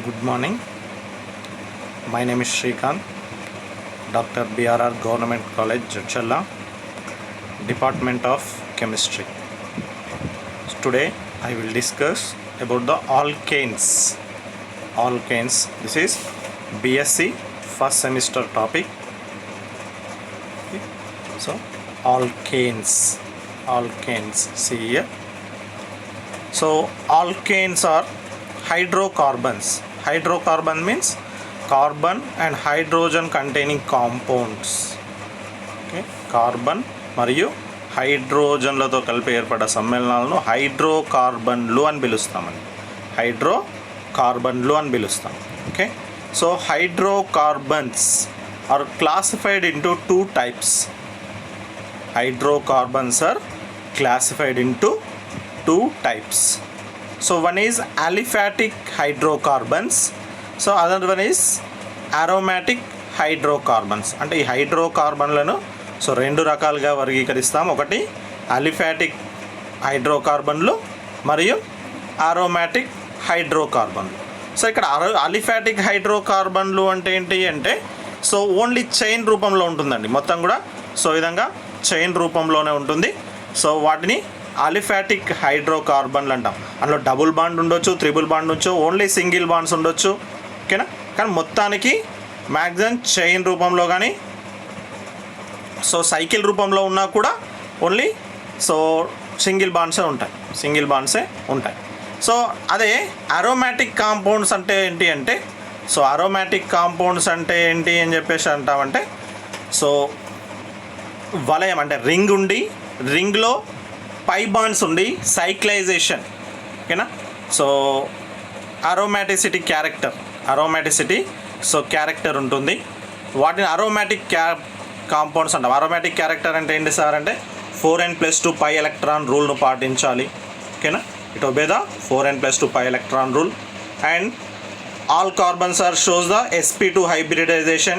Good morning. My name is Shrikant, Dr. BRR Government College, Jadcherla, Department of Chemistry. Today I will discuss about the alkanes. Alkanes. This is BSc first semester topic. Okay. So alkanes. Alkanes. See here. So alkanes are hydrocarbons. Hydrocarbon means carbon and hydrogen containing compounds. Okay carbon మరియు హైడ్రోజన్లతో కలిపి ఏర్పడ్డ సమ్మేళనాలను హైడ్రోకార్బన్లు అని పిలుస్తామండి. హైడ్రోకార్బన్లు అని పిలుస్తాం. Okay so hydrocarbons are classified into two types. Hydrocarbons are classified into two types. So one is aliphatic hydrocarbons. So other one is aromatic hydrocarbons. అంటే ఈ హైడ్రోకార్బన్లను సో రెండు రకాలుగా వర్గీకరిస్తాం. ఒకటి అలిఫాటిక్ హైడ్రోకార్బన్లు మరియు అరోమాటిక్ హైడ్రోకార్బన్లు. సో ఇక్కడ అలిఫాటిక్ హైడ్రోకార్బన్లు అంటే ఏంటి అంటే సో ఓన్లీ చైన్ రూపంలో ఉంటుందండి. మొత్తం కూడా సో ఈ విధంగా చైన్ రూపంలోనే ఉంటుంది. సో వాటిని అలిఫాటిక్ హైడ్రోకార్బన్లు అంటాం. అందులో డబుల్ బాండ్ ఉండొచ్చు, త్రిబుల్ బాండ్ ఉండొచ్చు, ఓన్లీ సింగిల్ బాండ్స్ ఉండొచ్చు. ఓకేనా, కానీ మొత్తానికి మ్యాక్సిమం చైన్ రూపంలో కానీ సో సైకిల్ రూపంలో ఉన్నా కూడా ఓన్లీ సో సింగిల్ బాండ్సే ఉంటాయి. సో అదే అరోమాటిక్ కాంపౌండ్స్ అంటే ఏంటి అంటే సో అరోమాటిక్ కాంపౌండ్స్ అంటే ఏంటి అని చెప్పేసి అంటామంటే సో వలయం అంటే రింగ్ ఉండి రింగ్లో పై బాండ్స్ ఉండి సైక్లైజేషన్. ఓకేనా, సో అరోమాటిసిటీ సో క్యారెక్టర్ ఉంటుంది. వాటిని అరోమాటిక్ కాంపౌండ్స్ అంటాం. అరోమాటిక్ క్యారెక్టర్ అంటే ఏంటి సార్ అంటే 4n+2 పై ఎలక్ట్రాన్ రూల్ను పాటించాలి. ఓకేనా, it obey the 4n+2 pi electron rule. And all carbons are shows the sp2 hybridization.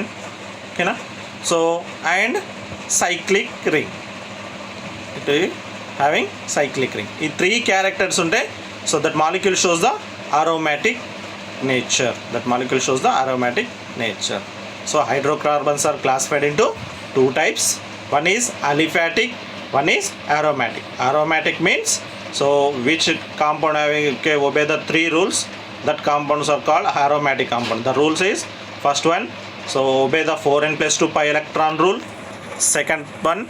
ఓకేనా, so and cyclic ring, it is having cyclic ring. ఈ 3 characters ఉంటే so that molecule shows the aromatic nature. So hydrocarbons are classified into two types. One is aliphatic, one is aromatic. Aromatic means so which compound having obey the 3 rules, that compounds are called aromatic compound. The rules is first one, so obey the 4n+2 pi electron rule. Second one,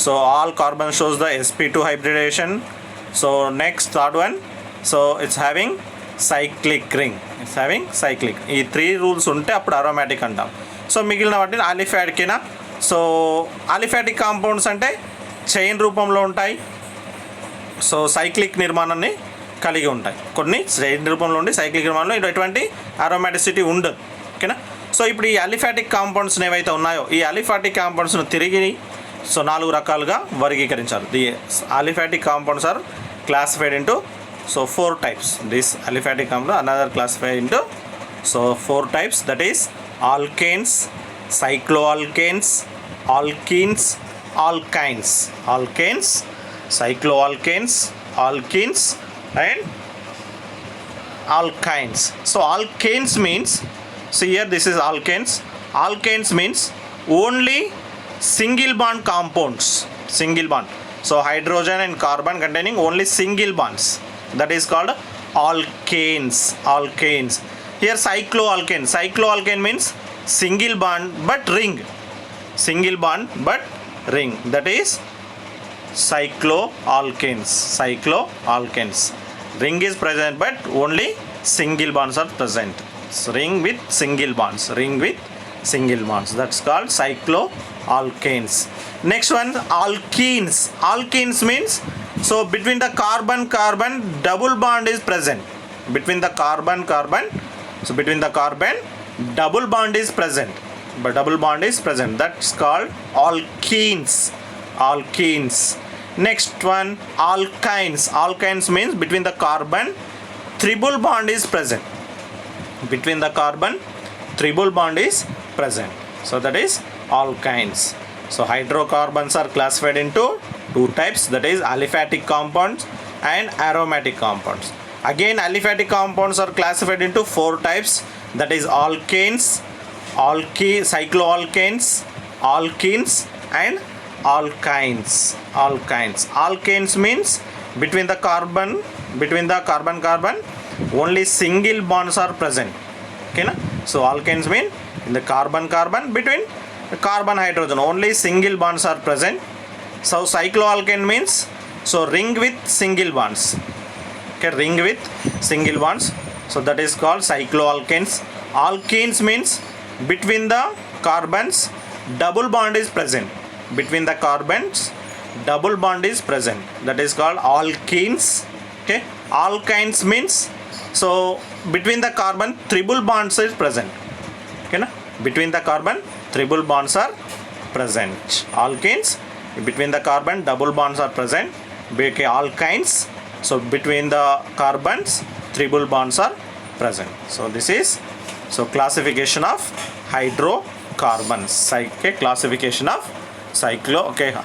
so all carbon shows the sp2 hybridization. So next third one, so it's having cyclic ring. ఈ 3 rules ఉంటే అప్పుడు aromatic అంటాం. So మిగిలిన వాటిని అలిఫాటిక్నా. So aliphatic compounds అంటే chain రూపంలో ఉంటాయి. So cyclic నిర్మాణాన్ని కలిగి ఉంటాయి. కొన్ని చైన్ రూపంలో ఉండి సైక్లిక్ నిర్మాణంలో ఎటువంటి అరోమాటిసిటీ ఉండదు. ఓకేనా, సో ఇప్పుడు ఈ అలిఫాటిక్ కాంపౌండ్స్ ఏవైతే ఉన్నాయో ఈ అలిఫాటిక్ కాంపౌండ్స్ను తిరిగి సో 4 రకాలుగా వర్గీకరించారు. The aliphatic compounds are classified into so 4 types. This aliphatic compound another classified into so 4 types, that is alkanes, cycloalkanes, alkenes, alkynes. Alkanes, cycloalkanes, alkenes and alkynes. So alkanes means, so here this is alkanes. Alkanes means only single bond compounds. So hydrogen and carbon containing only single bonds, that is called alkanes. Here cycloalkane means single bond but ring, that is cycloalkanes. Ring is present but only single bonds are present. So ring with single bonds, that's called cycloalkanes. Next one, alkenes. Alkenes means so between the carbon double bond is present. Between the carbon double bond is present, that's called alkenes. Next one, alkynes. Alkynes means between the carbon triple bond is present. So that is alkynes. So hydrocarbons are classified into two types, that is aliphatic compounds and aromatic compounds. Again, aliphatic compounds are classified into 4 types, that is alkanes, cycloalkanes, alkenes and alkynes. Alkanes means between the carbon only single bonds are present. Okay na? So alkanes mean in the carbon between the carbon hydrogen only single bonds are present. So cycloalkane means so ring with single bonds. Okay, ring with single bonds. So that is called cycloalkanes. Alkenes means between the carbons double bond is present. Between the carbons double bond is present. That is called alkenes. Okay. Alkynes means so between the carbon triple bonds is present. Okay na? Between the carbon triple bonds are present. Alkenes, between the carbon double bonds are present. Okay, alkynes, so between the carbons triple bonds are present. So this is so classification of hydrocarbons. Okay, classification of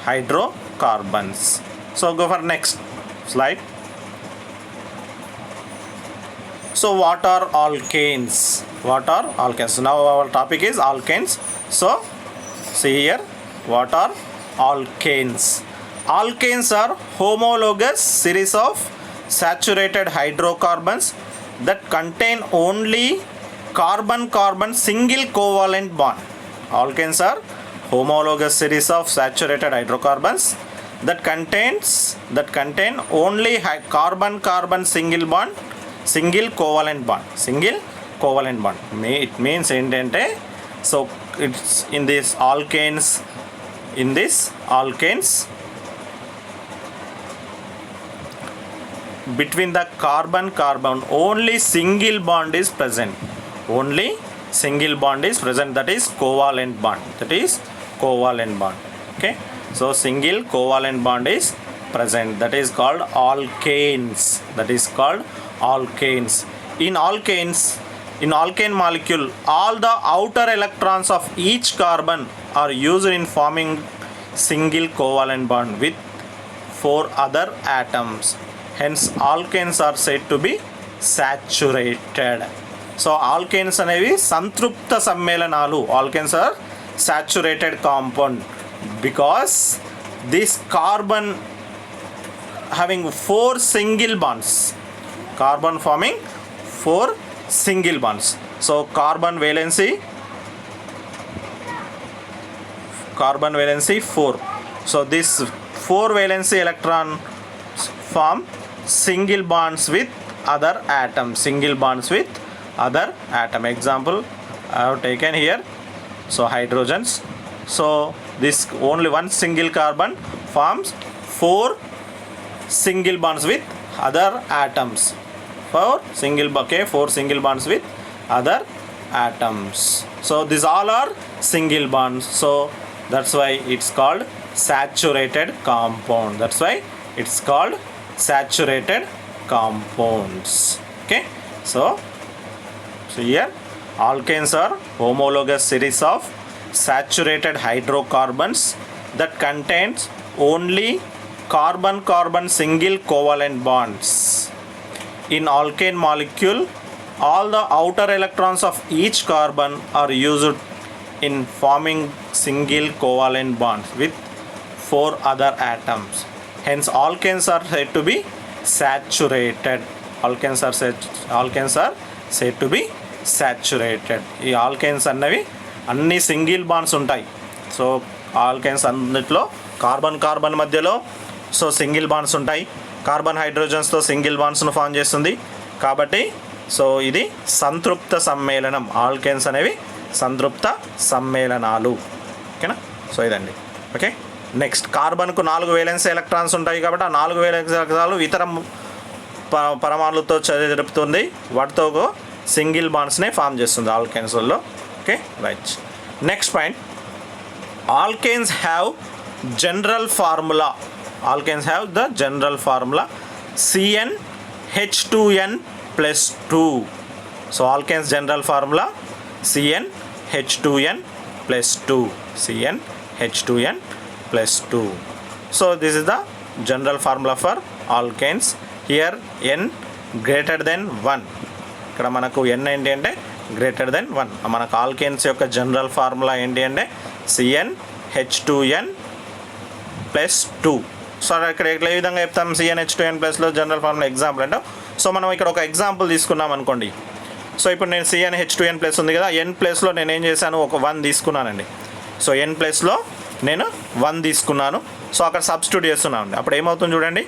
hydrocarbons. So go for next slide. So what are alkanes? So now our topic is alkanes. So see here, what are alkanes? Alkanes are homologous series of saturated hydrocarbons that contain only carbon-carbon single covalent bond. Alkanes are homologous series of saturated hydrocarbons that contain only carbon-carbon single covalent bond. It means ఏంటంటే so it's in this alkanes between the carbon only single bond is present. That is covalent bond. Okay, so single covalent bond is present. That is called alkanes. In alkane molecule, all the outer electrons of each carbon are used in forming single covalent bond with 4 other atoms. Hence alkanes are said to be saturated. So alkanes అనేవి సంతృప్త సమ్మేళనాలు. Alkanes are saturated compound because this carbon having 4 single bonds. Carbon forming 4 single bonds. So carbon valency 4. So this 4 valency electron form single bonds with other atoms. Example I have taken here. So hydrogens. So this only one single carbon forms 4 single bonds with other atoms. 4 single bonds with other atoms. So these all are single bonds. So that's why it's called saturated compound. Okay, so here alkanes are homologous series of saturated hydrocarbons that contains only carbon single covalent bonds. In alkane molecule, all the outer electrons of each carbon are used in forming single covalent bonds with 4 other atoms. Hence alkanes are said to be saturated. Alkanes are said to be saturated. ఈ alkanes అన్నవి అన్ని single bonds ఉంటాయి. So alkanes అన్నిట్లో carbon మధ్యలో so single bonds ఉంటాయి. Carbon హైడ్రోజన్స్తో single బాండ్స్ను form చేస్తుంది. కాబట్టి so ఇది సంతృప్త సమ్మేళనం. ఆల్కేన్స్ అనేవి సంతృప్త సమ్మేళనాలు. ఓకేనా? సో ఇదండి. ఓకే, నెక్స్ట్ కార్బన్కు 4 వేలెన్స్ ఎలక్ట్రాన్స్ ఉంటాయి కాబట్టి ఆ 4 వేలెన్స్ ఎలక్ట్రాన్లు ఇతర పరమాణులతో జరుపుతుంది. వాటితో సింగిల్ బాండ్స్నే ఫామ్ చేస్తుంది ఆల్కేన్స్లో. Okay, right. Next point, alkanes have general formula. Alkanes have the general formula CnH2n+2. So alkanes general formula CnH2n+2. So this is the general formula for alkanes. Here N greater than 1. ఇక్కడ మనకు n ఏంటి అంటే greater than 1. మనకు alkanes యొక్క general formula ఏంటి అంటే CnH2n plus 2. So ఇక్కడ ఏ విధంగా చెప్తాం CnH2n ప్లస్లో జనరల్ ఫార్ములా ఎగ్జాంపుల్ అంటే, సో మనం ఇక్కడ ఒక ఎగ్జాంపుల్ తీసుకున్నాం అనుకోండి. సో ఇప్పుడు నేను CnH2n ప్లస్ ఉంది కదా, n ప్లస్లో నేను ఏం చేశాను, ఒక 1 తీసుకున్నానండి. సో n ప్లస్లో నేను 1 తీసుకున్నాను. సో అక్కడ సబ్స్టిట్యూట్ చేస్తున్నాను. అప్పుడు ఏమవుతుంది చూడండి,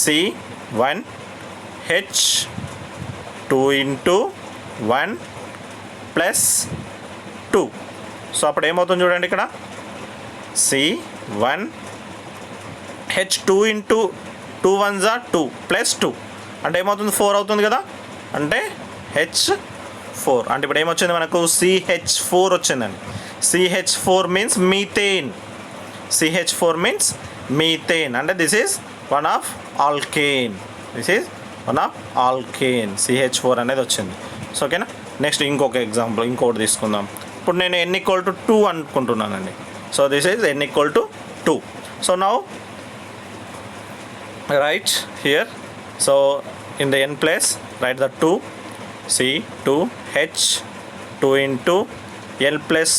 C1H2 ఇంటూ 1 ప్లస్ 2. సో అప్పుడు ఏమవుతుంది చూడండి, ఇక్కడ C1H2 ఇంటూ 2 1s 2 ప్లస్ 2 అంటే ఏమవుతుంది, 4 అవుతుంది కదా, అంటే H4. అంటే ఇప్పుడు ఏమొచ్చింది మనకు CH4 వచ్చిందండి. CH4 means methane. CH4 means methane అంటే this is one of alkane. This is one of alkane. CH4 అనేది వచ్చింది. సో ఓకేనా. నెక్స్ట్ ఇంకొక ఎగ్జాంపుల్ ఇంకోటి తీసుకుందాం. ఇప్పుడు నేను n = 2 అనుకుంటున్నానండి. So this is n = 2. So now right here. So in the n place right the 2, C2H2 into L plus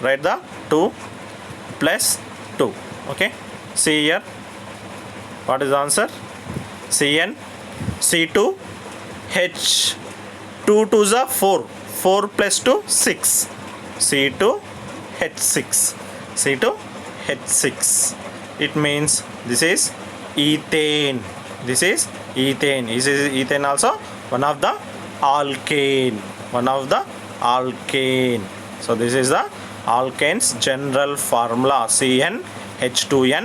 write the 2 plus 2. Okay, see here, what is the answer? Cn C2H 2 2s are 4 plus 2 6, C2H6, C2H6. It means this is ethane. This is ethane. This is ethane also one of the alkane. So this is the alkanes general formula, CnH2n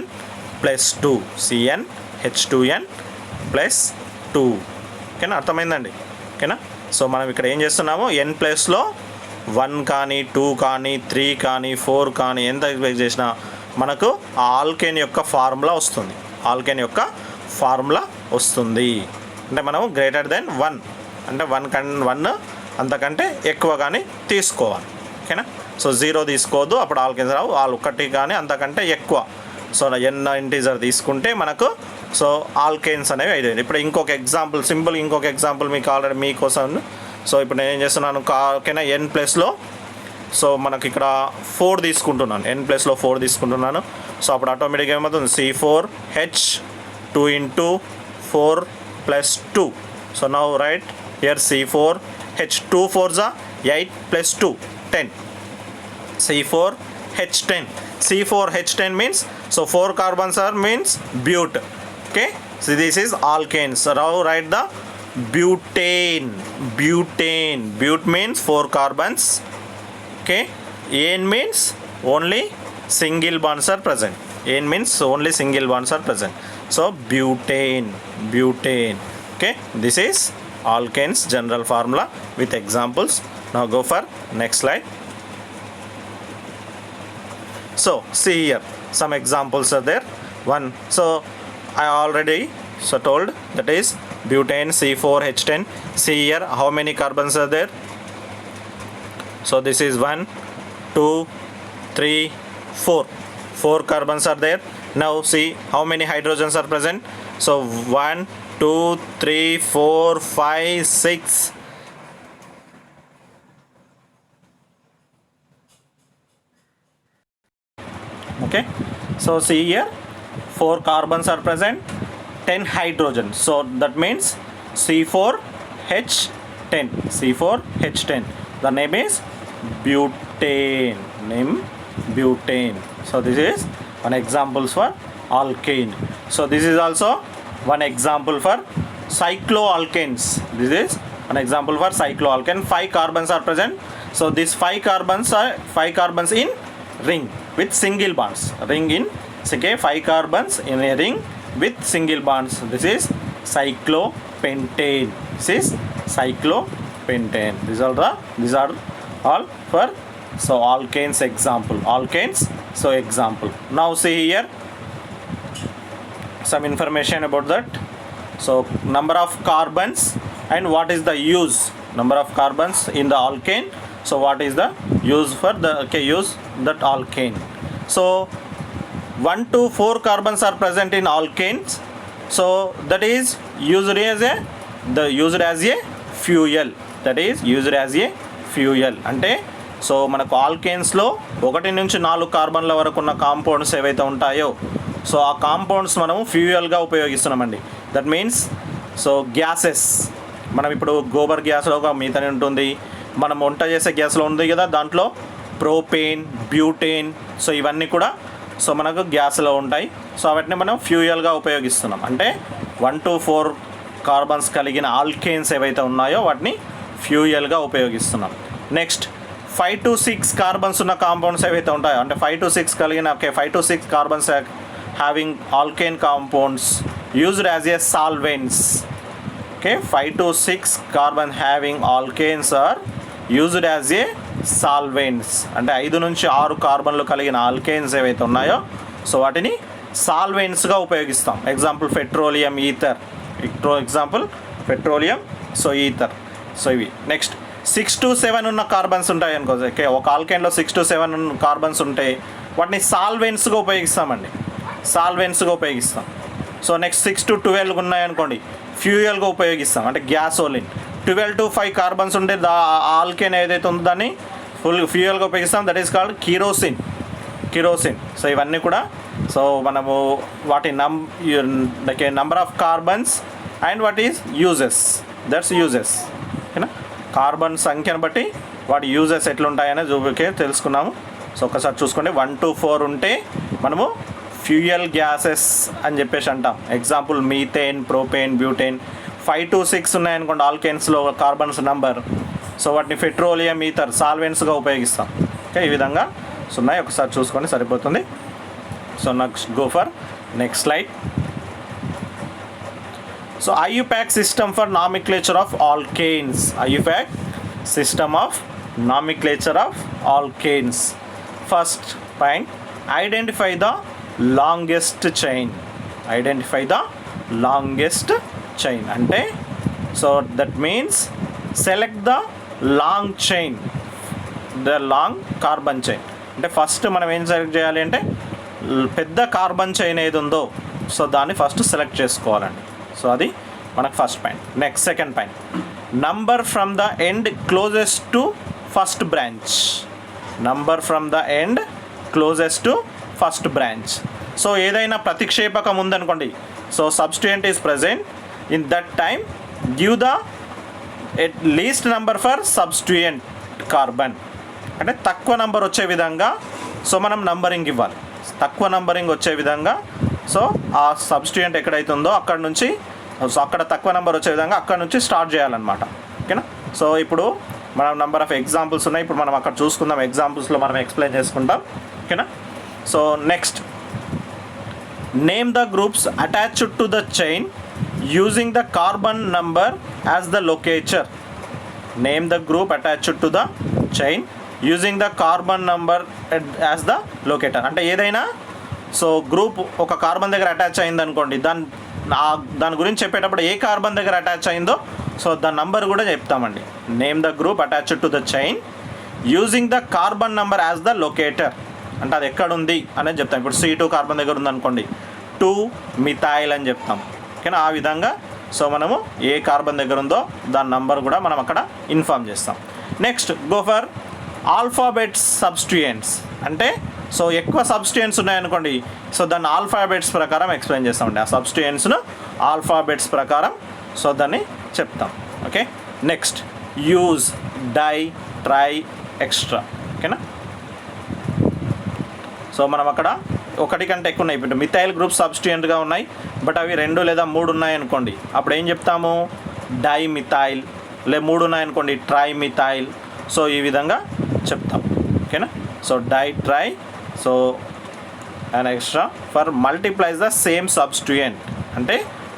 plus 2, CnH2n plus 2. ఓకేనా, అర్థమైందండి. ఓకేనా. So మనం ఇక్కడ ఏం చేస్తున్నాము, n ప్లస్లో 1 కానీ 2 కానీ 3 కానీ 4 కానీ ఎంత ఎక్స్పెక్ట్ చేసినా మనకు ఆల్కేన్ యొక్క ఫార్ములా వస్తుంది. ఆల్కేన్ యొక్క ఫార్ములా వస్తుంది. అంటే మనము గ్రేటర్ దెన్ 1 అంటే 1 అంతకంటే ఎక్కువ కానీ తీసుకోవాలి. ఓకేనా. సో 0 తీసుకోవద్దు, అప్పుడు ఆల్కేన్స్ రావు. 1 కానీ అంతకంటే ఎక్కువ, సో n ఇంటీజర్ తీసుకుంటే మనకు సో ఆల్కేన్స్ అనేవి అయిపోయింది. ఇప్పుడు ఇంకొక ఎగ్జాంపుల్, సింపుల్ ఇంకొక ఎగ్జాంపుల్ మీకు ఆల్రెడీ మీకోసం. సో ఇప్పుడు నేను ఏం చేస్తున్నాను, ఓకేనా, n ప్లస్లో సో మనకి ఇక్కడ 4 తీసుకుంటున్నాను. n ప్లస్లో 4 తీసుకుంటున్నాను. సో అప్పుడు ఆటోమేటిక్గా ఏమవుతుంది, C4H2 into 4 plus 2. So now right here C4H2 4s 8 plus 2 10, C4H10. C4H10 means so 4 carbons are means bute. Okay, so this is alkane. So now write the butane. Bute means 4 carbons. Okay, N means only single bonds are present. N means only single bonds are present. So butane. Okay, this is alkanes general formula with examples. Now go for next slide. So see here some examples are there. One, so I already told, that is butane C4H10. See here how many carbons are there. So this is 1 2 3 4 carbons are there. Now see how many hydrogens are present. So 1 2 3 4 5 6. Okay, so see here 4 carbons are present, 10 hydrogen. So that means C4H10. The name is butane. So this is one example for alkane. So this is also one example for cycloalkanes. This is an example for cycloalkane. 5 carbons are present. So these 5 carbons are 5 carbons in ring with single bonds. Ring in, okay, 5 carbons in a ring with single bonds. This is cyclopentane. These are all for so alkanes example. So example. Now see here some information about that. So number of carbons and what is the use. Number of carbons in the alkane. So what is the use for the use that alkane. So 1 to 4 carbons are present in alkanes. So that is used as a used as A fuel, that is used as A fuel. అంటే so మనకు ఆల్కేన్స్లో 1 నుంచి 4 కార్బన్ల వరకు ఉన్న compounds ఏవైతే ఉంటాయో so ఆ compounds మనము ఫ్యూయల్గా ఉపయోగిస్తున్నామండి. That means so gases, మనం ఇప్పుడు గోబర్ గ్యాస్లో ఒక మీథేన్ ఉంటుంది, మనం వంట చేసే గ్యాస్లో ఉంది కదా, దాంట్లో ప్రోపేన్, బ్యూటేన్, సో ఇవన్నీ కూడా సో మనకు గ్యాస్లో ఉంటాయి. సో వాటిని మనం ఫ్యూయల్గా ఉపయోగిస్తున్నాం. అంటే 1 to 4 కార్బన్స్ కలిగిన ఆల్కేన్స్ ఏవైతే ఉన్నాయో వాటిని ఫ్యూయల్గా ఉపయోగిస్తున్నాం. నెక్స్ట్ 5 to 6 కార్బన్స్ ఉన్న కాంపౌండ్స్ ఏవైతే ఉంటాయో, అంటే 5 to 6 కలిగిన 5 to 6 carbons having alkane compounds used as a solvents. 5 to 6 carbon having alkanes are used as a solvents. అంటే 5 నుంచి 6 కార్బన్లు కలిగిన ఆల్కేన్స్ ఏవైతే ఉన్నాయో సో వాటిని సాల్వెంట్స్గా ఉపయోగిస్తాం. Example petroleum, ether. Example petroleum, so ether. So ఇవి. నెక్స్ట్ 6 to 7 ఉన్న కార్బన్స్ ఉంటాయి అనుకో, ఒక ఆల్కేన్లో 6 to 7 కార్బన్స్ ఉంటాయి, వాటిని సాల్వెంట్స్గా ఉపయోగిస్తామండి, సాల్వెంట్స్గా ఉపయోగిస్తాం. సో నెక్స్ట్ 6 to 12 ఉన్నాయనుకోండి, ఫ్యూయల్గా ఉపయోగిస్తాం, అంటే గ్యాసోలిన్. 12 to 5 కార్బన్స్ ఉంటే ఆల్కేన్ ఏదైతే ఉందో దాన్ని ఫ్యూయల్గా ఉపయోగిస్తాం, that is called kerosene. So ఇవన్నీ కూడా సో మనము వాటి number of carbons and what is uses, that's uses. ఓకేనా, కార్బన్ సంఖ్యను బట్టి వాటి యూజెస్ ఎట్లుంటాయనే తెలుసుకున్నాము. సో ఒకసారి చూసుకోండి, 1 to 4 ఉంటే మనము ఫ్యూయల్ గ్యాసెస్ అని చెప్పేసి అంటాం. Example methane, propane, butane. 5 to 6 ఉన్నాయనుకోండి ఆల్కేన్స్లో కార్బన్స్ నంబర్, సో వాటిని పెట్రోలియం, ఈథర్, సాల్వెంట్స్గా ఉపయోగిస్తాం. ఓకే, ఈ విధంగా ఉన్నాయి, ఒకసారి చూసుకోండి సరిపోతుంది. So next go for next slide. So IUPAC system for nomenclature of alkanes. IUPAC system of nomenclature of alkanes. First point, identify the longest chain. Identify the longest chain. Ante so that means select the long chain, the long carbon chain. అంటే first మనం ఏం select చేయాలి అంటే పెద్ద carbon chain ఏది ఉందో so దాన్ని first select చేసుకోవాలండి. సో అది మనకు first point. Next second point, number from the end closest to first branch. Number from the end closest to first branch. So ఏదైనా ప్రతిక్షేపకం ఉందనుకోండి, so substituent is present, in that time give the at least number for substituent carbon. అంటే తక్కువ number వచ్చే విధంగా so మనం numbering ఇవ్వాలి, తక్కువ numbering వచ్చే విధంగా. సో ఆ సబ్స్టిట్యూయెంట్ ఎక్కడైతే ఉందో అక్కడ నుంచి, సో అక్కడ తక్కువ నెంబర్ వచ్చే విధంగా అక్కడ నుంచి స్టార్ట్ చేయాలన్నమాట. ఓకేనా, సో ఇప్పుడు మనం నెంబర్ ఆఫ్ ఎగ్జాంపుల్స్ ఉన్నాయి, ఇప్పుడు మనం అక్కడ చూసుకుందాం, ఎగ్జాంపుల్స్లో మనం ఎక్స్ప్లెయిన్ చేసుకుంటాం. ఓకేనా, so next, name the groups attached to the chain using the carbon number as the locator. Name the group attached to the chain using the carbon number as the locator. అంటే ఏదైనా so group ఒక carbon దగ్గర attach అయింది అనుకోండి, దాని గురించి చెప్పేటప్పుడు ఏ carbon దగ్గర అటాచ్ అయిందో సో దాని నంబర్ కూడా చెప్తామండి. Name the group attached to the chain using the carbon number as the locator. అంటే అది ఎక్కడుంది అనేది చెప్తాం. ఇప్పుడు C2 కార్బన్ దగ్గర ఉందనుకోండి, 2 మిథైల్ అని చెప్తాం. ఓకేనా, ఆ విధంగా సో మనము ఏ కార్బన్ దగ్గర ఉందో దాని నంబర్ కూడా మనం అక్కడ ఇన్ఫార్మ్ చేస్తాం. Next go for alphabets substituents. అంటే సో ఎక్కువ సబ్స్టిట్యూయెంట్స్ ఉన్నాయనుకోండి, సో దాన్ని ఆల్ఫాబెట్స్ ప్రకారం ఎక్స్ప్లెయిన్ చేస్తామండి. ఆ సబ్స్టిట్యూయెంట్స్ను ఆల్ఫాబెట్స్ ప్రకారం సో దాన్ని చెప్తాం. Okay, next use, di, tri, extra. ఓకేనా, సో మనం అక్కడ ఒకటి కంటే ఎక్కువ ఉన్నాయి. ఇప్పుడు మిథైల్ గ్రూప్ సబ్స్టిట్యూయెంట్గా ఉన్నాయి, బట్ అవి 2 లేదా 3 ఉన్నాయనుకోండి, అప్పుడు ఏం చెప్తాము, డై మిథైల్. 3 ఉన్నాయనుకోండి, ట్రై మిథైల్. సో ఈ విధంగా చెప్తాం. ఓకేనా, so di, tri, so and extra for multiplies the same substituent. అంటే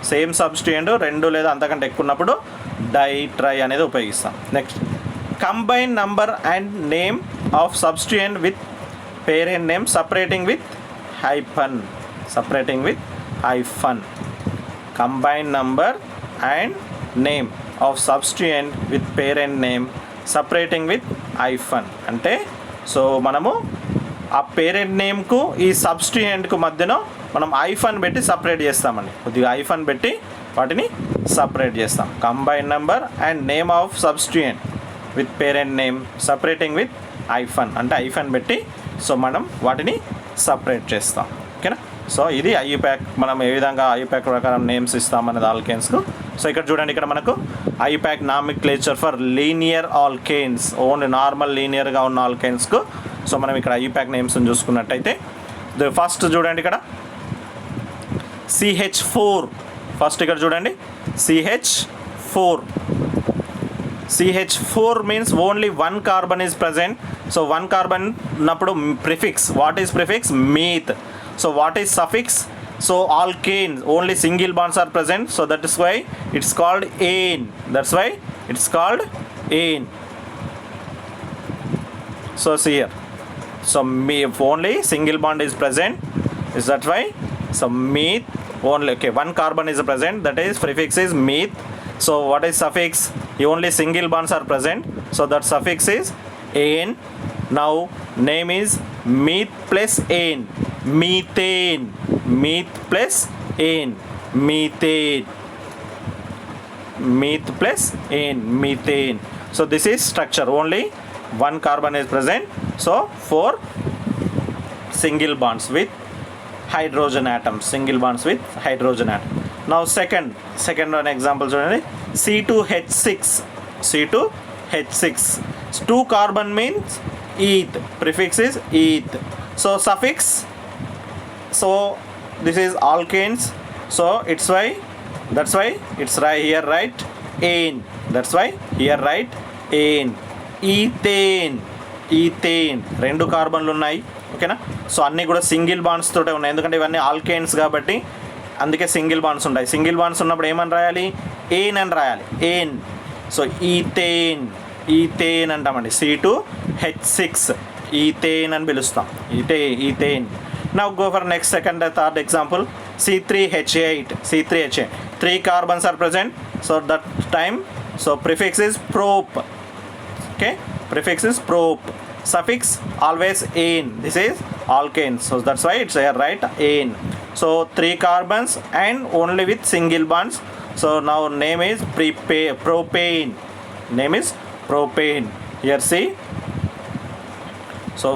సేమ్ సబ్స్టిట్యూయెంట్ 2 లేదా అంతకంటే ఎక్కువ ఉన్నప్పుడు డై, ట్రై అనేది ఉపయోగిస్తాం. Next, combine number and name of substituent with parent name separating with hyphen. Separating with hyphen. Combine number and name of substituent with parent name separating with hyphen. అంటే so మనము ఆ parent నేమ్కు ఈ సబ్స్టిట్యూయెంట్కు మధ్యలో మనం hyphen పెట్టి separate చేస్తామండి. కొద్దిగా hyphen పెట్టి వాటిని సపరేట్ చేస్తాం. Combine number and name of substituent with parent name separating with hyphen అంటే ఐఫన్ పెట్టి సో మనం వాటిని సపరేట్ చేస్తాం. ఓకేనా. సో ఇది ఐయుపాక్ మనం ఏ విధంగా ఐయుపాక్ ప్రకారం నేమ్స్ ఇస్తామన్నది ఆల్కేన్స్కు. సో ఇక్కడ చూడండి, ఇక్కడ మనకు IUPAC nomenclature for linear alkanes, only normal లీనియర్గా ఉన్న ఆల్కేన్స్కు సో మనం ఇక్కడ ఐయుపాక్ నేమ్స్ని చూసుకున్నట్టయితే ఫస్ట్ చూడండి ఇక్కడ CH4. ఫస్ట్ ఇక్కడ చూడండి CH4. CH4 means only one carbon is present. So one carbon ఉన్నప్పుడు prefix. What is prefix? Meth. So what is suffix? So alkanes only single bonds are present. So that is why it's called ane. That's why it's called ane. So see here. So if only single bond is present, is that why? So meth only, okay, one carbon is present, that is prefix is meth. So what is suffix? Only single bonds are present, so that suffix is ane. Now name is meth plus ane, methane, meth plus ane, methane, meth plus ane, methane. So this is structure, only one carbon is present, so 4 single bonds with hydrogen atoms, single bonds with hydrogen atom. Now second one example చూడండి C2H6. C2H6, 2 carbon means eth, prefix is eth. So suffix, so this is alkanes, so it's why, that's why it's right here, right, ane, that's why here right ane. Ethane, ethane 2 కార్బన్లు ఉన్నాయి. ఓకేనా. So అన్నీ కూడా single bonds తోటే ఉన్నాయి, ఎందుకంటే ఇవన్నీ alkanes కాబట్టి అందుకే సింగిల్ బాండ్స్ ఉంటాయి. సింగిల్ బాండ్స్ ఉన్నప్పుడు ఏమని రాయాలి? ఏన్ అని రాయాలి, ఏన్. సో ఈథేన్, ఈథేన్ అంటామండి. C2H6 ఈథేన్ అని పిలుస్తాం, ethane. Now go for next second third example C3H8. C3H8, 3 carbons are present, so that time so prefix is prop. Okay, prefix is prop, suffix always ane, this is alkane, so that's why it's here right, ane. So 3 carbons and only with single bonds, so now name is propane, name is propane. Here see, so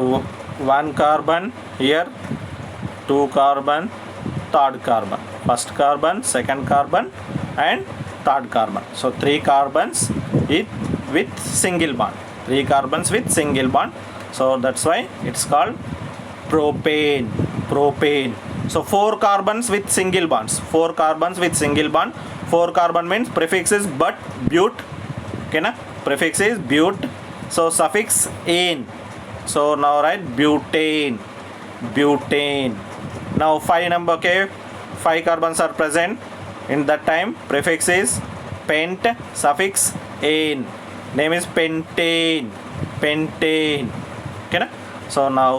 1 carbon here, 2 carbon, third carbon, first carbon, second carbon and third carbon, so 3 carbons with single bond, 3 carbons with single bond, so that's why it's called propane, propane. So 4 carbons with single bonds, 4 carbons with single bond, 4 carbon means prefix is but okay na, prefix is but, so suffix ane, so now write butane, butane. Now 5 number, okay, 5 carbons are present, in that time prefix is pent, suffix ane, name is pentane, pentane. Okay na? So now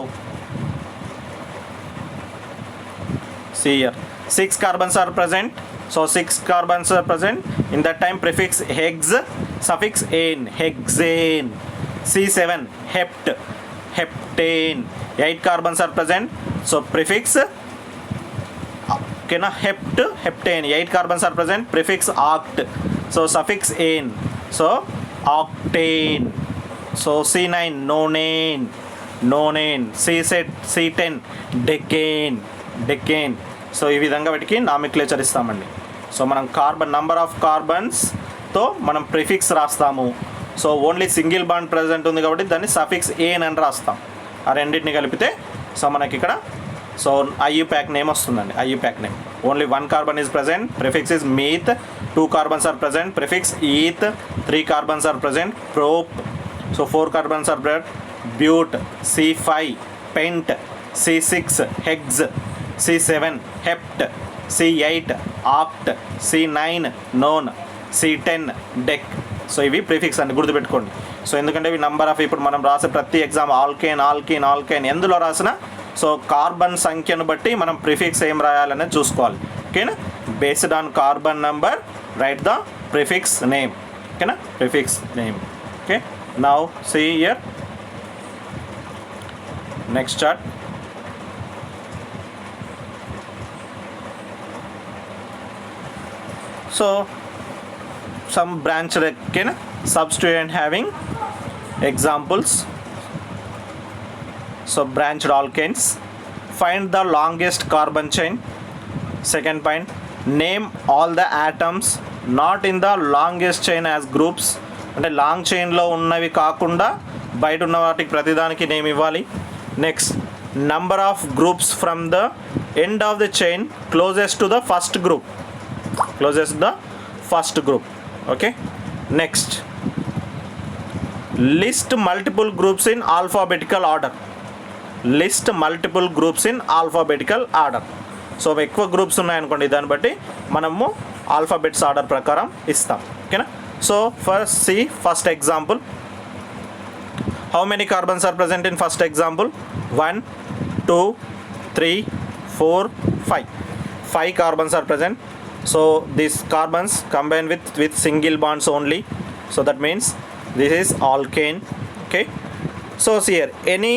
see here, 6 carbons are present, so 6 carbons are present, in that time prefix hex, suffix ane, hexane. C7 hept, heptane. 8 carbons are present, so prefix okay na, hept, heptane. 8 carbons are present, prefix oct, so suffix ane, so octane. So C9 nonane, nonane. C10 decane, decane. So ఈ విధంగా వీటికి nomenclature ఇస్తామండి. So మనం carbon number of కార్బన్స్తో మనం prefix రాస్తాము. So only single bond present ఉంది కాబట్టి దాన్ని సఫిక్స్ ఏన్ అని రాస్తాం. ఆ రెండింటిని కలిపితే సో మనకి ఇక్కడ సో ఐయుపాక్ నేమ్ వస్తుందండి. IUPAC name only 1 carbon is present, prefix is meth, 2 carbons are present, prefix eth, 3 carbons are present, prop, so 4 carbons are present, but, C5 pent, C6 hex, C7 hept, C8 oct, C9 non, C10 dec. So ఇవి prefix అండి, గుర్తుపెట్టుకోండి. So ఎందుకంటే ఇవి number of ఇప్పుడు మనం రాసే ప్రతి exam alkane alkyne ఆల్కైన్ ఎందులో రాసినా సో కార్బన్ సంఖ్యను బట్టి మనం ప్రిఫిక్స్ ఏం రాయాలనేది చూసుకోవాలి. ఓకేనా. Based on carbon number write the prefix name. ఓకేనా, prefix name. Okay, now see here next chart. So some branch substituent having examples. So branched alkanes, find the longest carbon chain. Second point, name all the atoms not in the longest chain as groups. అంటే long చైన్లో ఉన్నవి కాకుండా బయట ఉన్న వాటికి ప్రతిదానికి name ఇవ్వాలి. Next, number of groups from the end of the chain closest to the first group. Okay. Next, list multiple groups in alphabetical order. So ఎక్కువ గ్రూప్స్ ఉన్నాయనుకోండి, దాన్ని బట్టి మనము ఆల్ఫాబెట్స్ ఆర్డర్ ప్రకారం ఇస్తాం. ఓకేనా. So first example. How many carbons are present in first example? 1 2 3 4 5. 5 carbons are present. So these carbons combine with single bonds only. So that means this is alkane. Okay. So here any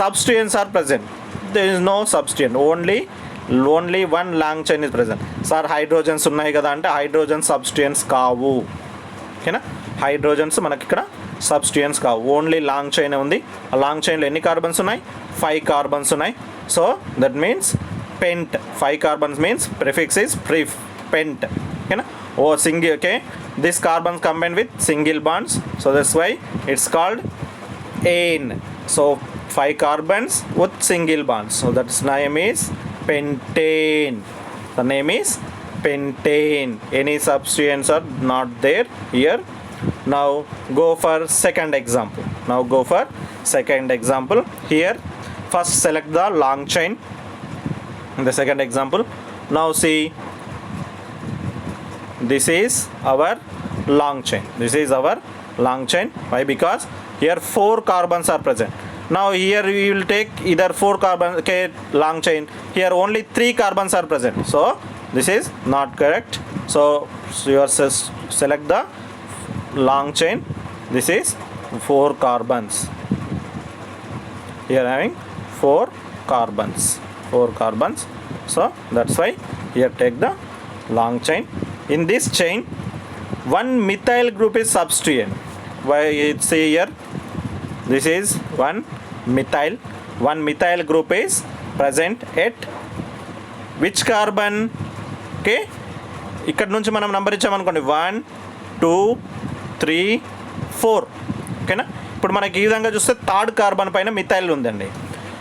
substituents are present? There is no substituent. Only one long chain is present. Sir, hydrogens ఉన్నాయి కదా అంటే hydrogen substituents కావు. ఓకేనా. Hydrogens మనకి ఇక్కడ substituents కావు. Only long chain ఉంది. ఆ లాంగ్ చైన్లో ఎన్ని కార్బన్స్ ఉన్నాయి? 5 కార్బన్స్ ఉన్నాయి. So that means pent. 5 carbons means prefix is pent. ఓకేనా. Single. Okay. This carbons combine with single bonds. So that's why it's called ane. So 5 carbons with single bonds. So that's name is pentane. The name is pentane. Any substituents are not there here. Now go for second example. Here first select the long chain in the second example. Now see, this is our long chain. Why? Because here 4 carbons are present. Now here we will take either 4 carbon, okay, long chain. Here only 3 carbons are present. So this is not correct. So you select the long chain. This is 4 carbons. Here having 4 carbons. So that's why here take the long chain. In this chain, one methyl group is substituent. Why it say here? This is one methyl group is present at which carbon? Okay, ఇక్కడ నుంచి మనం number ఇచ్చామనుకోండి 1 2 3 4. ఓకేనా. ఇప్పుడు మనకి ఈ విధంగా చూస్తే third carbon పైన మిథైల్ ఉందండి.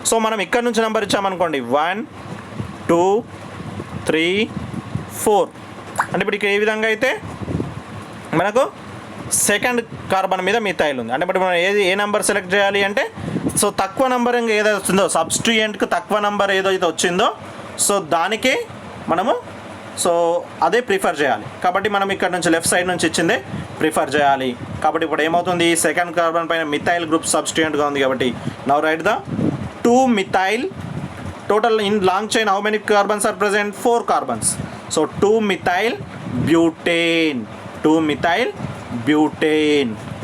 సో మనం ఇక్కడ నుంచి నంబర్ ఇచ్చామనుకోండి 1 2 3 4. అంటే ఇప్పుడు ఇక్కడ ఏ విధంగా అయితే మనకు సెకండ్ కార్బన్ మీద మిథైల్ ఉంది. అంటే ఇప్పుడు మనం ఏ నెంబర్ సెలెక్ట్ చేయాలి అంటే, సో తక్కువ నెంబర్ ఏదైతే వచ్చిందో సబ్స్టిట్యూయెంట్కి తక్కువ నెంబర్ ఏదైతే వచ్చిందో సో దానికి మనము సో అదే ప్రిఫర్ చేయాలి. కాబట్టి మనం ఇక్కడ నుంచి లెఫ్ట్ సైడ్ నుంచి ఇచ్చిందే ప్రిఫర్ చేయాలి. కాబట్టి ఇప్పుడు ఏమవుతుంది, సెకండ్ కార్బన్ పైన మిథైల్ గ్రూప్ సబ్స్టిట్యూయెంట్గా ఉంది కాబట్టి now write the 2 methyl. Total in long chain how many carbons are present? 4 carbons. So 2 methyl butane.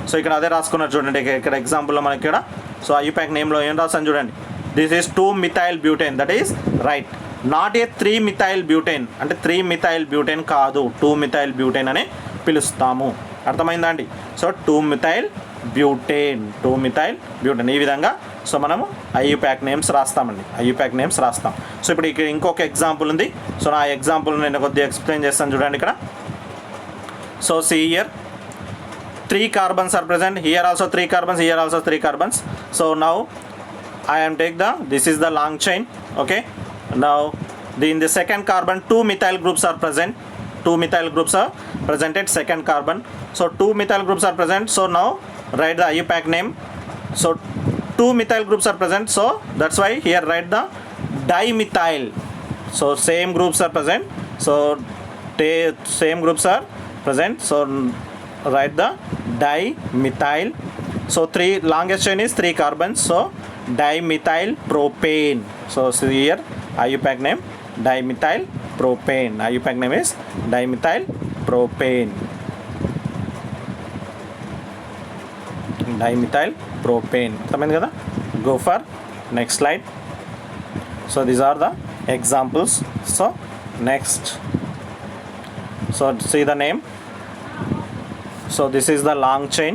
So ఇక్కడ అదే రాసుకున్నారు చూడండి. ఇక్కడ ఎగ్జాంపుల్లో మనకి ఇక్కడ సో ఐయుపాక్ నేమ్లో ఏం రాసాను చూడండి. This is 2 methyl butane. That is right. Not a 3 methyl butane. అంటే 3 మిథైల్ బ్యూటేన్ కాదు, 2 మిథైల్ బ్యూటేన్ అని పిలుస్తాము. అర్థమైందా అండి? So 2 methyl butane. ఈ విధంగా సో మనము ఐయుపాక్ నేమ్స్ రాస్తామండి. సో ఇప్పుడు ఇక్కడ ఇంకొక ఎగ్జాంపుల్ ఉంది. సో నా ఎగ్జాంపుల్ నేను కొద్దిగా ఎక్స్ప్లెయిన్ చేస్తాను చూడండి ఇక్కడ. So see here 3 carbons are present. Here also 3 carbons. So now I am take this is the long chain. Okay. Now in the second carbon 2 methyl groups are present. 2 methyl groups are presented second carbon. So 2 methyl groups are present. So now write the IUPAC name. So 2 methyl groups are present. So that's why here write the dimethyl. So same groups are present. So same groups are present. So write the dimethyl. So longest chain is 3 carbons. So dimethyl propane. So see here IUPAC name dimethyl propane. IUPAC name is dimethyl propane. అర్థమైంది కదా. Go for next slide. So these are the examples. So next. So see the name. So this is the long chain.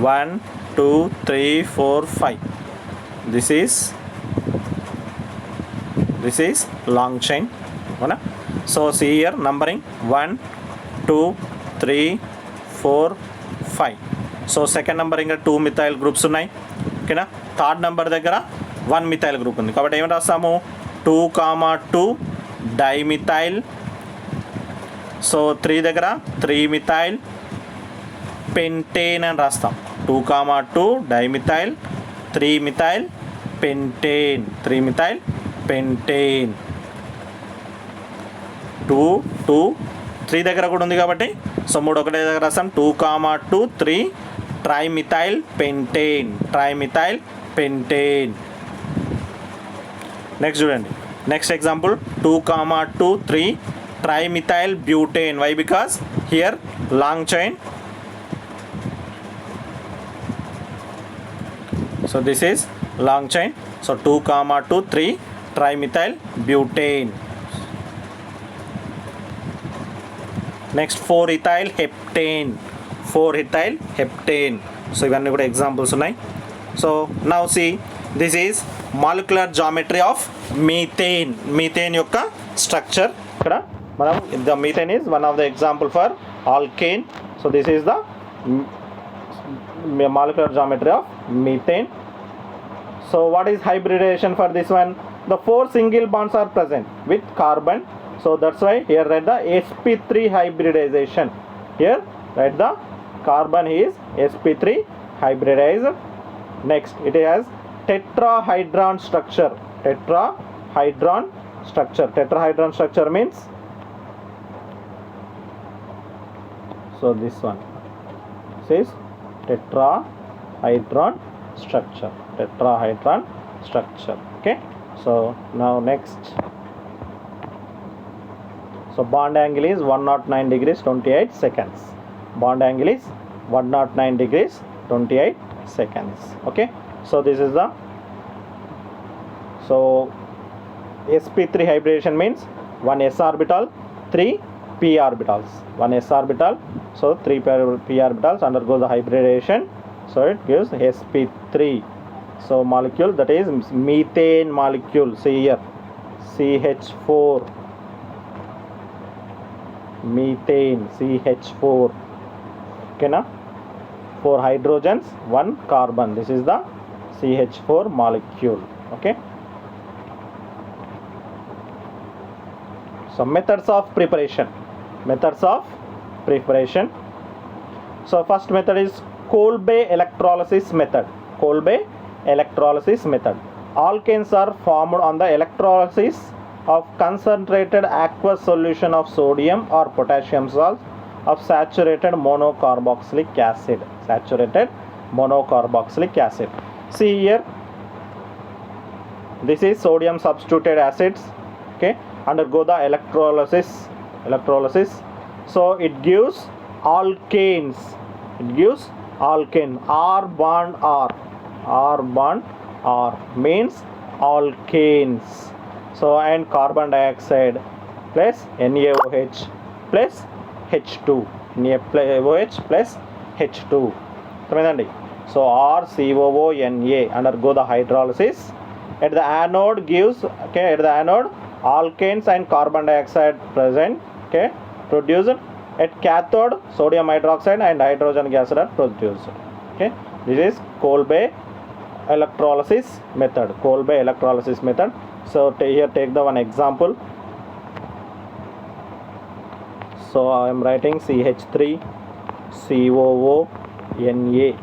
1 2 3 4 5. This is long chain. So see here numbering 1 2 3 4 5. So second numbering 2 methyl groups ఉన్నాయి ఓకేనా. Third number దగ్గర 1 methyl group ఉంది కాబట్టి ఏమి రాస్తాము 2, 2 dimethyl. So 3 దగ్గర 3 methyl pentane అని రాస్తాం. 2, 2 dimethyl 3 methyl pentane 3 methyl pentane. 2 2 3 దగ్గర కూడా ఉంది కాబట్టి సో 3 ఒకటే దగ్గర రాస్తాం. 2, 2 3 trimethyl pentane trimethyl pentane. Next చూడండి next example 2, 2 3 trimethyl butane. Why because here long chain. So this is long chain. So 2, 2 3 trimethyl butane. Next 4-ethyl heptane 4-ethyl heptane. So ఇవన్నీ కూడా ఎగ్జాంపుల్స్ ఉన్నాయి. So now see this is molecular geometry of methane. Methane యొక్క structure ఇక్కడ మనం the methane is one of the example for alkane. So this is the molecular geometry of methane. So what is hybridization for this one? The 4 single bonds are present with carbon. So that's why here write the sp3 hybridization. Here write the carbon is sp3 hybridized. Next it has tetrahedron structure. Tetrahedron structure. Tetrahedron structure means, so this one says tetrahedron structure. Tetrahedron structure. Okay. So now next. So bond angle is 109 degrees 28 seconds. Bond angle is 109 degrees 28 seconds. Okay. So this is the, so sp3 hybridization means 1 s orbital 3 p orbitals. 1 s orbital, so 3 p orbitals undergo the hybridization. So it gives sp3. So molecule, that is methane molecule. See here CH4, methane CH4. Okay na, 4 hydrogens 1 carbon. This is the CH4 molecule. Okay. So methods of preparation. So first method is Kolbe electrolysis method. Kolbe electrolysis method. Alkanes are formed on the electrolysis of concentrated aqueous solution of sodium or potassium salts of saturated monocarboxylic acid. Saturated monocarboxylic acid. See here, this is sodium substituted acids. Okay, undergo the electrolysis. So it gives alkanes. R bond R means alkanes. So and carbon dioxide plus NaOH plus H2. NaOH plus H2. So RCOONA undergo the hydrolysis. At the anode gives, okay, at the anode alkanes and carbon dioxide present, okay, produced. At cathode sodium hydroxide and hydrogen gas are produced. Okay, this is Kolbe electrolysis method. So here take the one example. So I am writing CH3COONA.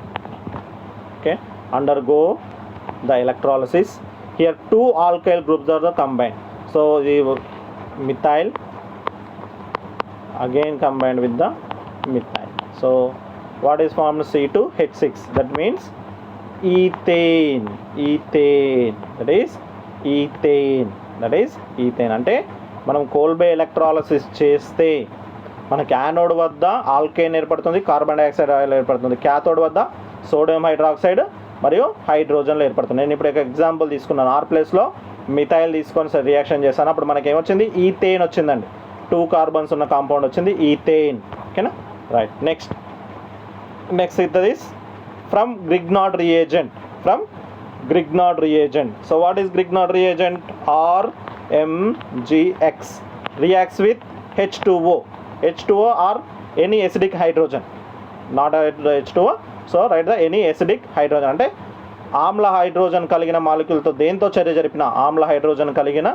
Okay, undergo the electrolysis. Here 2 alkyl groups are the combined. So the methyl again combined with the methyl. So what is formed? C2H6. That means ethane. That is ethane. అంటే మనం కోల్బే electrolysis చేస్తే మనకి anode వద్ద alkane ఏర్పడుతుంది, carbon dioxide oil ఏర్పడుతుంది. Cathode వద్ద sodium hydroxide మరియు హైడ్రోజన్లు ఏర్పడుతుంది. నేను ఇప్పుడు ఒక ఎగ్జాంపుల్ తీసుకున్నాను. ఆర్ ప్లేస్లో మిథైల్ తీసుకొని రియాక్షన్ చేశాను, అప్పుడు మనకి ఏమొచ్చింది, ఈథేన్ వచ్చిందండి. 2 కార్బన్స్ ఉన్న కాంపౌండ్ వచ్చింది ఈథేన్. ఓకేనా, right. Next is from Grignard reagent. Grignard reagent. So what is Grignard reagent? RMgX reacts with H2O or any acidic hydrogen, not H2O. So write the any acidic hydrogen. అంటే ఆమ్ల hydrogen కలిగిన మాలిక్యూల్తో దేంతో చర్య జరిపిన, ఆమ్ల hydrogen కలిగిన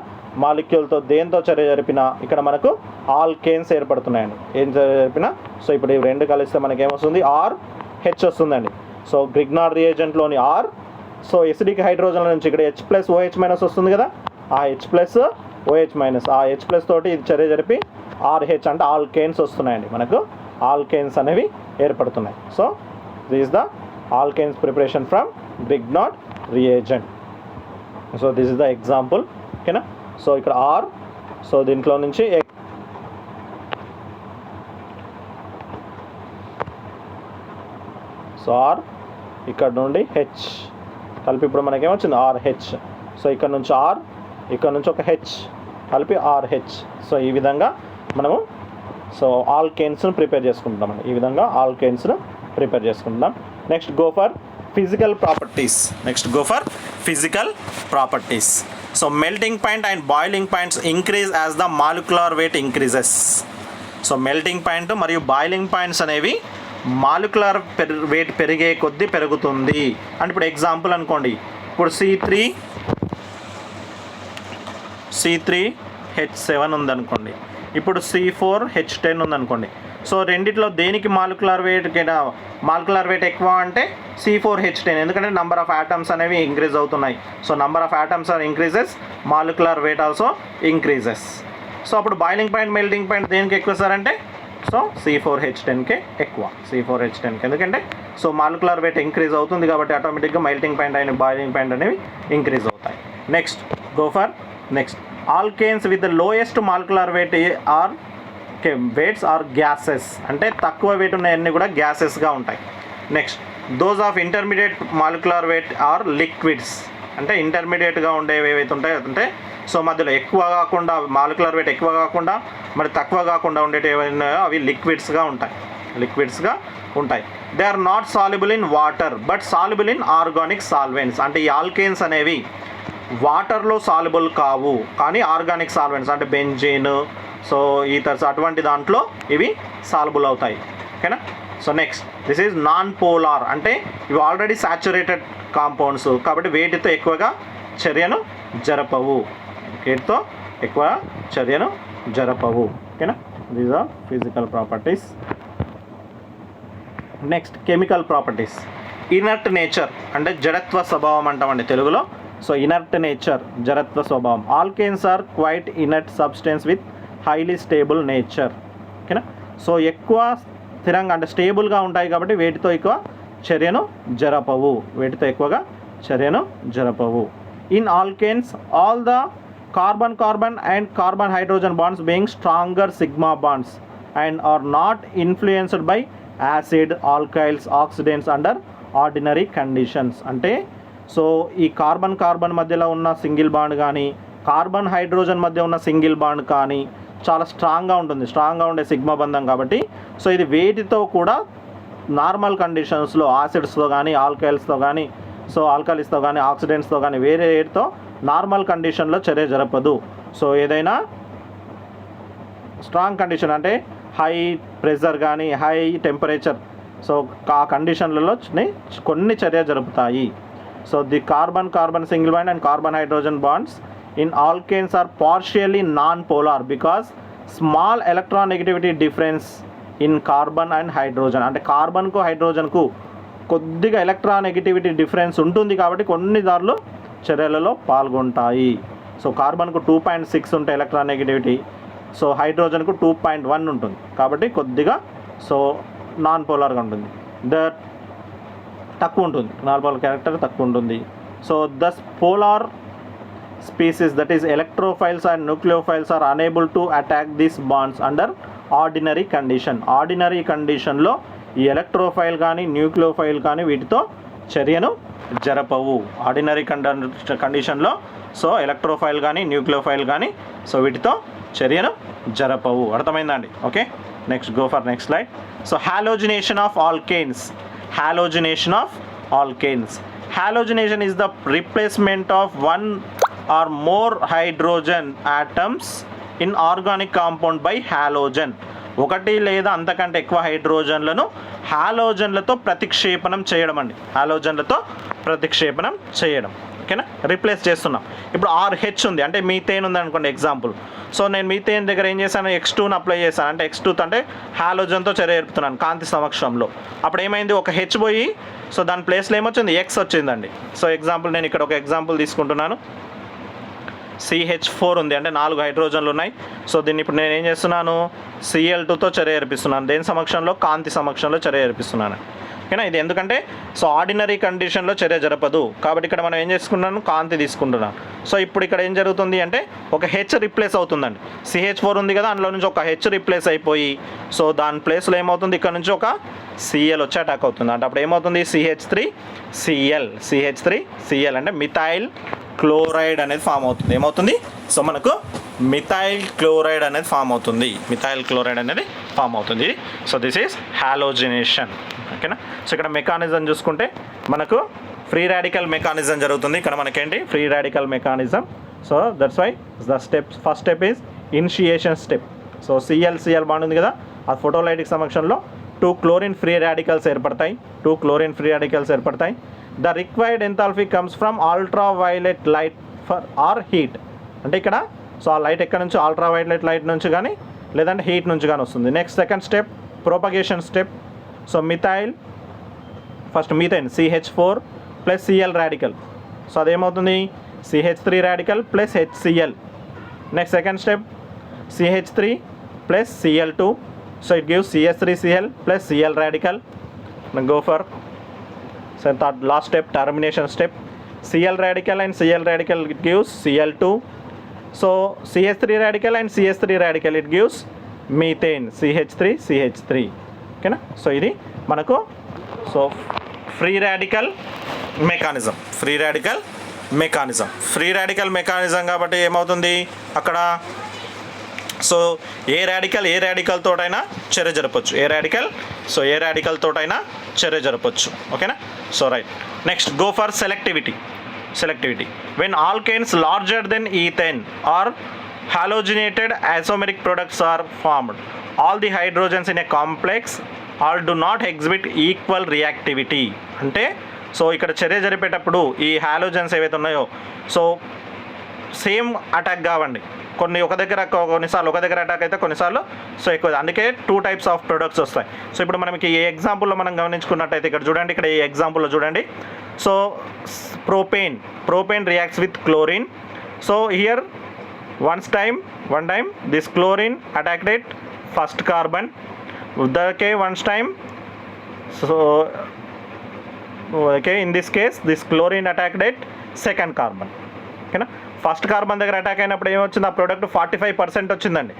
మాలిక్యూల్తో దేంతో చర్య జరిపిన ఇక్కడ మనకు ఆల్కేన్స్ ఏర్పడుతున్నాయండి. ఏం చర్య జరిపిన, సో ఇప్పుడు ఇవి రెండు కలిస్తే మనకి ఏమొస్తుంది, RH వస్తుందండి. So Grignard రియేజెంట్లోని R, so acidic hydrogen నుంచి ఇక్కడ H+OH- వస్తుంది కదా, ఆ H+OH-, ఆ H+ తోటి ఇది చర్య జరిపి RH అంటే ఆల్కేన్స్ వస్తున్నాయండి. మనకు ఆల్కేన్స్ అనేవి ఏర్పడుతున్నాయి. So this is the alkanes preparation from Grignard reagent. So this is the example. ఓకేనా, సో ఇక్కడ R, సో దీంట్లో నుంచి సో R, ఇక్కడ నుండి H కలిపి ఇప్పుడు మనకేమొచ్చింది RH. సో ఇక్కడ నుంచి R, ఇక్కడ నుంచి ఒక H కలిపి RH. సో ఈ విధంగా మనము సో ఆల్కేన్స్ను ప్రిపేర్ చేసుకుంటామండి. ఈ విధంగా ఆల్కేన్స్ను ప్రిపేర్ చేసుకుంటాం. Next go for physical properties. So melting point and boiling points increase as the molecular weight increases. So melting point మరియు బాయిలింగ్ పాయింట్స్ అనేవి మాలిక్యులర్ వెయిట్ పెరిగే కొద్దీ పెరుగుతుంది. అంటే ఇప్పుడు ఎగ్జాంపుల్ అనుకోండి, ఇప్పుడు C3H7 ఉందనుకోండి, ఇప్పుడు C4H10 ఉందనుకోండి. సో రెండిట్లో దేనికి మాలిక్యులర్ వెయిట్ ఎక్కువ అంటే C4H10, ఎందుకంటే నెంబర్ ఆఫ్ ఆటమ్స్ అనేవి ఇంక్రీజ్ అవుతున్నాయి. So number of atoms are increases, molecular weight also increases. So అప్పుడు బాయిలింగ్ పాయింట్, మెల్టింగ్ పాయింట్ దేనికి ఎక్కువ సార్ అంటే సో C4H10కే ఎక్కువ, C4H10కి. ఎందుకంటే సో మాలిక్యులర్ వెయిట్ ఇంక్రీజ్ అవుతుంది కాబట్టి ఆటోమేటిక్గా melting point and boiling point అనేవి ఇంక్రీజ్ అవుతాయి. Next alkanes with the lowest molecular weights are gases. అంటే తక్కువ వెయిట్ ఉన్నాయన్నీ కూడా గ్యాసెస్గా ఉంటాయి. Next those of intermediate molecular weight are liquids. అంటే ఇంటర్మీడియట్గా ఉండేవి ఏవైతే ఉంటాయో అంటే సో మధ్యలో ఎక్కువ కాకుండా, మాలిక్యులర్ వెయిట్ ఎక్కువ కాకుండా మరి తక్కువ కాకుండా ఉండేవి ఏవైనా అవి లిక్విడ్స్గా ఉంటాయి. They are not soluble in water but soluble in organic solvents. అంటే ఈ ఆల్కేన్స్ అనేవి వాటర్లో సాల్యుబుల్ కావు, కానీ ఆర్గానిక్ సాల్వెంట్స్ అంటే బెంజీన్, సో ఈథర్స్ అటువంటి దాంట్లో ఇవి సాల్యుబుల్ అవుతాయి. ఓకేనా. So next this is non polar. అంటే ఇవి ఆల్రెడీ సాచురేటెడ్ కాంపౌండ్స్ కాబట్టి వేటితో ఎక్కువగా చర్యను జరపవు. ఓకేనా. These are physical properties. Next chemical properties. Inert nature అంటే జడత్వ స్వభావం అంటామండి తెలుగులో. సో ఇనర్ట్ నేచర్, జడత్వ స్వభావం. Alkanes are quite inert substance with highly stable nature. ఓకేనా. సో ఎక్కువ స్థిరంగా అంటే స్టేబుల్గా ఉంటాయి కాబట్టి వేటితో ఎక్కువగా చర్యను జరపవు. In alkanes all the carbon and carbon hydrogen bonds being stronger sigma bonds and are not influenced by acid, alkyls, oxidants under ordinary conditions. అంటే సో ఈ కార్బన్ మధ్యలో ఉన్న సింగిల్ బాండ్ కానీ, కార్బన్ హైడ్రోజన్ మధ్య ఉన్న సింగిల్ బాండ్ కానీ చాలా స్ట్రాంగ్గా ఉండే సిగ్మా బంధం కాబట్టి సో ఇది వేటితో కూడా నార్మల్ కండిషన్స్లో యాసిడ్స్తో కానీ, ఆల్కైల్స్తో కానీ, సో ఆల్కలీస్తో కానీ, ఆక్సిడెంట్స్తో కానీ వేరే వేటితో నార్మల్ కండిషన్లో చర్య జరపదు. సో ఏదైనా స్ట్రాంగ్ కండిషన్ అంటే హై ప్రెషర్ కానీ, హై టెంపరేచర్, సో ఆ కండిషన్లలో కొన్ని చర్య జరుపుతాయి. So the carbon single bond and carbon hydrogen bonds in alkanes are partially non-polar because small electron negativity difference in carbon and hydrogen. అంటే కార్బన్కు హైడ్రోజన్కు కొద్దిగా electron negativity difference ఉంటుంది కాబట్టి కొన్ని దారులు చర్యలలో పాల్గొంటాయి. సో కార్బన్కు 2.6 ఉంటాయి ఎలక్ట్రాన్ నెగిటివిటీ, సో హైడ్రోజన్కు 2.1 ఉంటుంది కాబట్టి కొద్దిగా సో నాన్ పోలార్గా ఉంటుంది. తక్కువ ఉంటుంది, నాన్ పోలార్ క్యారెక్టర్ తక్కువ ఉంటుంది. So thus polar species that is electrophiles and nucleophiles are unable to attack these bonds under ordinary condition. Ordinary కండిషన్లో ఈ ఎలక్ట్రోఫైల్ కానీ, న్యూక్లియోఫైల్ కానీ వీటితో చర్యను జరపవు. ఆర్డినరీ కండిషన్లో సో ఎలక్ట్రోఫైల్ కానీ న్యూక్లియోఫైల్ కానీ సో వీటితో చర్యను జరపవు. అర్థమైందండి? Okay, next go for next slide. So halogenation of alkanes. Halogenation is the replacement of one or more hydrogen atoms in organic compound by halogen. ఒకటి లేదా అంతకంటే ఎక్కువ హైడ్రోజన్లను హాలోజన్లతో ప్రతిక్షేపణం చేయడం అండి. ఓకేనా, రీప్లేస్ చేస్తున్నాం. ఇప్పుడు RH ఉంది అంటే మీథేన్ ఉంది అనుకోండి ఎగ్జాంపుల్. సో నేను మీథేన్ దగ్గర ఏం చేశాను, X2ని అప్లై చేశాను. అంటే X2 అంటే హాలోజన్తో చర్య జరుపుతున్నాను కాంతి సమక్షంలో. అప్పుడు ఏమైంది, ఒక H పోయి సో దాని ప్లేస్లో ఏమొచ్చింది, X వచ్చిందండి. సో ఎగ్జాంపుల్ నేను ఇక్కడ ఒక ఎగ్జాంపుల్ తీసుకుంటున్నాను. CH4 ఉంది అంటే 4 హైడ్రోజన్లు ఉన్నాయి. సో దీన్ని ఇప్పుడు నేను ఏం చేస్తున్నాను, Cl2తో చర్య జరిపిస్తున్నాను. దేని సమక్షంలో, కాంతి సమక్షంలో చర్య జరిపిస్తున్నాను. ఓకేనా, ఇది ఎందుకంటే సో ఆర్డినరీ కండిషన్లో చర్య జరపదు కాబట్టి ఇక్కడ మనం ఏం చేసుకున్నాను, కాంతి తీసుకుంటున్నాను. సో ఇప్పుడు ఇక్కడ ఏం జరుగుతుంది అంటే ఒక H రిప్లేస్ అవుతుందండి. CH4 ఉంది కదా, అందులో నుంచి ఒక H రిప్లేస్ అయిపోయి సో దాని ప్లేస్లో ఏమవుతుంది, ఇక్కడ నుంచి ఒక Cl వచ్చి అటాక్ అవుతుంది. అంటే అప్పుడు ఏమవుతుంది, CH3Cl అంటే మిథైల్ క్లోరైడ్ అనేది ఫామ్ అవుతుంది. ఏమవుతుంది, సో మనకు మిథైల్ క్లోరైడ్ అనేది ఫామ్ అవుతుంది. So this is halogenation. ఓకేనా, సో ఇక్కడ మెకానిజం చూసుకుంటే మనకు ఫ్రీ రాడికల్ మెకానిజం జరుగుతుంది. ఇక్కడ మనకేంటి free radical mechanism. So that's why first step is initiation step. So Cl bond ఉంది కదా, ఆ ఫోటోలైటిక్ సమక్షంలో 2 క్లోరిన్ ఫ్రీ రాడికల్స్ ఏర్పడతాయి. The required enthalpy comes from ultraviolet light for or heat. అంటే ఇక్కడ సో ఆ లైట్ ఎక్కడ నుంచి, అల్ట్రా వైలెట్ లైట్ నుంచి కానీ లేదంటే హీట్ నుంచి కానీ వస్తుంది. Next second step propagation step. So methane CH4 plus Cl radical. So అదేమవుతుంది, CH3 radical plus HCl. Next second step CH3 plus Cl2. So it gives CH3Cl plus Cl radical. Go for so last step termination step. Cl radical and Cl radical it gives Cl2. So CH3 radical and CH3 radical it gives methane CH3. ఓకేనా, so ఇది మనకు so free radical mechanism కాబట్టి ఏమవుతుంది అక్కడ, so ఏ radical తోటైనా చర్య జరపచ్చు. ఓకేనా, so right. Next go for selectivity. When alkanes larger than ethane or halogenated isomeric products are formed, all the hydrogens in a complex all do not exhibit equal reactivity. అంటే so ఇక్కడ చర్య జరిపేటప్పుడు ఈ halogens ఏవైతే ఉన్నాయో so same attack కావండి. కొన్నిసార్లు ఒక దగ్గర అటాక్ అయితే కొన్నిసార్లు సో ఎక్కువ. అందుకే 2 టైప్స్ ఆఫ్ ప్రొడక్ట్స్ వస్తాయి. సో ఇప్పుడు మనకి ఈ ఎగ్జాంపుల్లో మనం గమనించుకున్నట్టయితే ఇక్కడ చూడండి, ఇక్కడ ఈ ఎగ్జాంపుల్లో చూడండి. So propane reacts with chlorine. So here one time this chlorine attacked at first carbon. Once time, so okay, in this case this chlorine attacked at second carbon. ఓకేనా, ఫస్ట్ కార్బన్ దగ్గర అటాక్ అయినప్పుడు ఏమొచ్చింది, ఆ product 45% వచ్చిందండి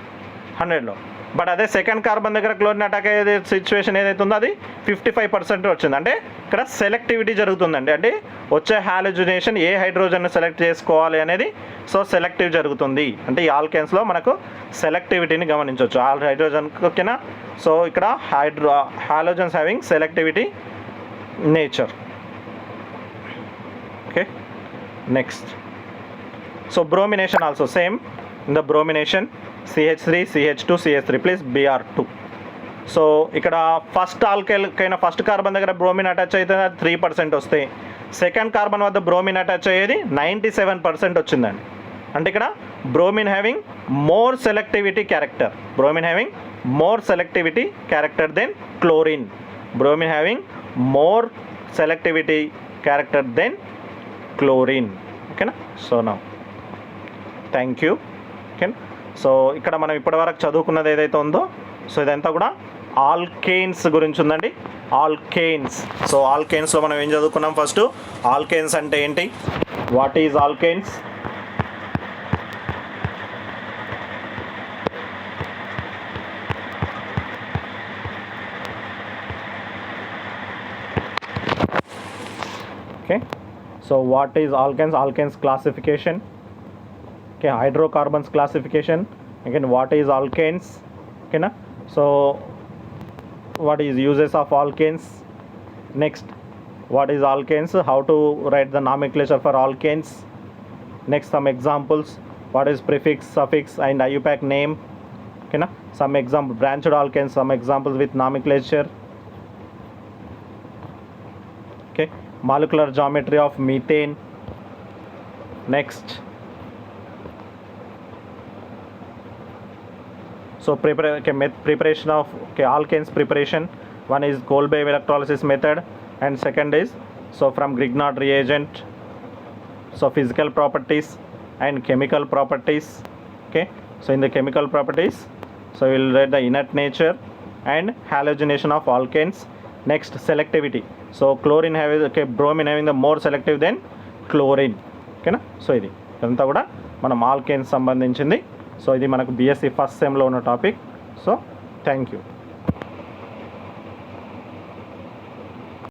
100లో. But అదే second carbon దగ్గర chlorine attack అయ్యే situation ఏదైతే ఉందో అది 55% వచ్చింది. అంటే ఇక్కడ సెలెక్టివిటీ జరుగుతుందండి. అంటే వచ్చే హాలోజినేషన్ ఏ హైడ్రోజన్ సెలెక్ట్ చేసుకోవాలి అనేది సో సెలెక్టివ్ జరుగుతుంది. అంటే ఈ ఆల్కేన్స్లో మనకు సెలెక్టివిటీని గమనించవచ్చు. All hydrogen. ఓకేనా, సో ఇక్కడ halogens having selectivity nature. Okay, next so bromination also same. In the bromination CH3 CH2 CH3 plus Br2. సో ఇక్కడ ఫస్ట్ ఆల్కైనా ఫస్ట్ కార్బన్ దగ్గర బ్రోమిన్ అటాచ్ అయితే 3% వస్తే సెకండ్ కార్బన్ వద్ద బ్రోమిన్ అటాచ్ అయ్యేది 97% వచ్చిందండి. అంటే ఇక్కడ bromine having more selectivity character than chlorine. ఓకేనా, so now thank you. Okay, so ఇక్కడ మనం ఇప్పటివరకు చదువుకున్నది ఏదైతే ఉందో సో ఇదంతా కూడా ఆల్కేన్స్ గురించి ఉందండి. సో ఆల్కేన్స్లో మనం ఏం చదువుకున్నాం, ఫస్ట్ ఆల్కేన్స్ అంటే ఏంటి, what is alkanes, Okay, so what is alkanes? Alkanes classification. Okay, hydrocarbons classification. Again, what is alkanes? Okay, na? So what is uses of alkanes? Next, what is alkanes? How to write the nomenclature for alkanes? Next, some examples. What is prefix, suffix, and IUPAC name? Okay, na? Some example branched alkanes. Some examples with nomenclature. Okay, molecular geometry of methane. Next, so preparation of alkanes preparation. One is Kolbe electrolysis method, and second is so from Grignard reagent. So physical properties and chemical properties. Okay, so in the chemical properties, so we'll read the inert nature and halogenation of alkanes. Next, selectivity. So chlorine having bromine having the more selective than chlorine. ఓకేనా. So ఇది ఇదంతా కూడా మనం alkanes సంబంధించింది. So ఇది మనకు BSc first సెమ్లో ఉన్న topic. So thank you.